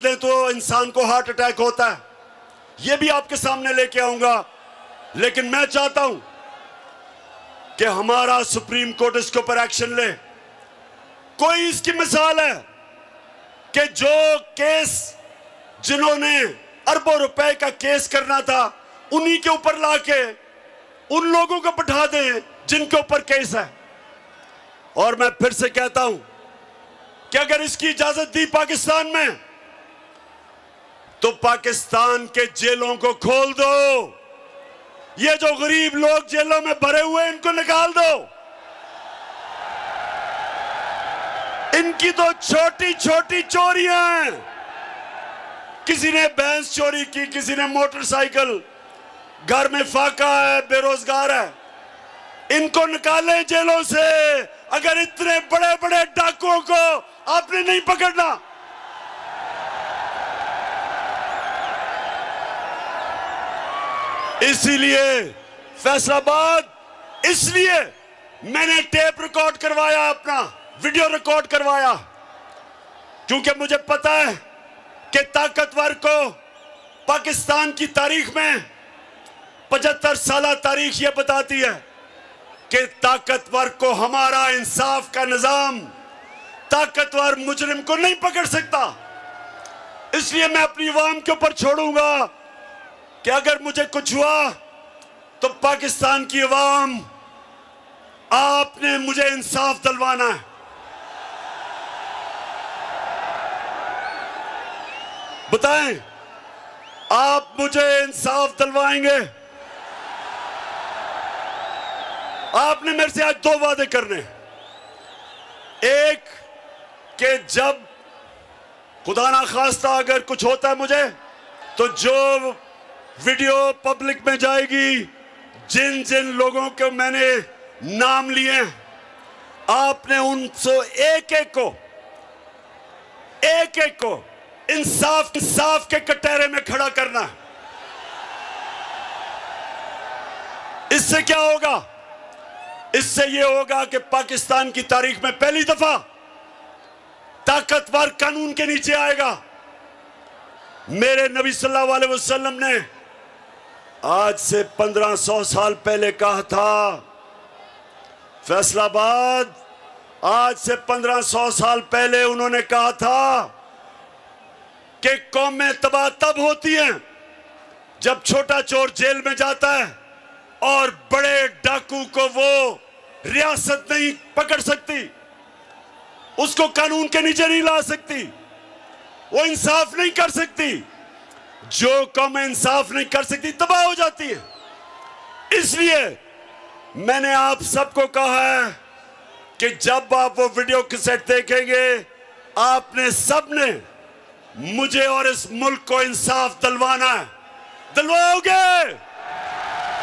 तो इंसान को हार्ट अटैक होता है, यह भी आपके सामने लेके आऊंगा। लेकिन मैं चाहता हूं कि हमारा सुप्रीम कोर्ट इसके ऊपर एक्शन ले। कोई इसकी मिसाल है कि जो केस जिन्होंने अरबों रुपए का केस करना था उन्हीं के ऊपर लाके उन लोगों को बैठा दें जिनके ऊपर केस है। और मैं फिर से कहता हूं कि अगर इसकी इजाजत दी पाकिस्तान में तो पाकिस्तान के जेलों को खोल दो। ये जो गरीब लोग जेलों में भरे हुए हैं इनको निकाल दो। इनकी तो छोटी छोटी चोरियां हैं। किसी ने भैंस चोरी की, किसी ने मोटरसाइकिल, घर में फाका है, बेरोजगार है, इनको निकालें जेलों से। अगर इतने बड़े बड़े डाकुओं को आपने नहीं पकड़ना, इसीलिए फैसलाबाद, इसलिए मैंने टेप रिकॉर्ड करवाया, अपना वीडियो रिकॉर्ड करवाया, क्योंकि मुझे पता है कि ताकतवर को पाकिस्तान की तारीख में 75 साल तारीख ये बताती है कि ताकतवर को हमारा इंसाफ का निजाम, ताकतवर मुजरिम को नहीं पकड़ सकता। इसलिए मैं अपनी अवाम के ऊपर छोड़ूंगा कि अगर मुझे कुछ हुआ तो पाकिस्तान की अवाम, आपने मुझे इंसाफ दिलवाना है। बताएं, आप मुझे इंसाफ दिलवाएंगे? आपने मेरे से आज 2 वादे करने। एक कि जब खुदा ना खास्ता अगर कुछ होता है मुझे, तो जो वीडियो पब्लिक में जाएगी, जिन जिन लोगों के मैंने नाम लिए, आपने उनसे एक एक को इंसाफ के कटहरे में खड़ा करना है। इससे क्या होगा? इससे यह होगा कि पाकिस्तान की तारीख में पहली दफा ताकतवर कानून के नीचे आएगा। मेरे नबी सल्लल्लाहु अलैहि वसल्लम ने आज से 1500 साल पहले कहा था, फैसलाबाद, आज से 1500 साल पहले उन्होंने कहा था कि कौमें तबाह तब होती हैं जब छोटा चोर जेल में जाता है और बड़े डाकू को वो रियासत नहीं पकड़ सकती, उसको कानून के नीचे नहीं ला सकती, वो इंसाफ नहीं कर सकती। जो कौमें इंसाफ नहीं कर सकती तबाह हो जाती है। इसलिए मैंने आप सबको कहा है कि जब आप वो वीडियो कैसेट देखेंगे, आपने सबने मुझे और इस मुल्क को इंसाफ दिलवाना है। दिलवाओगे?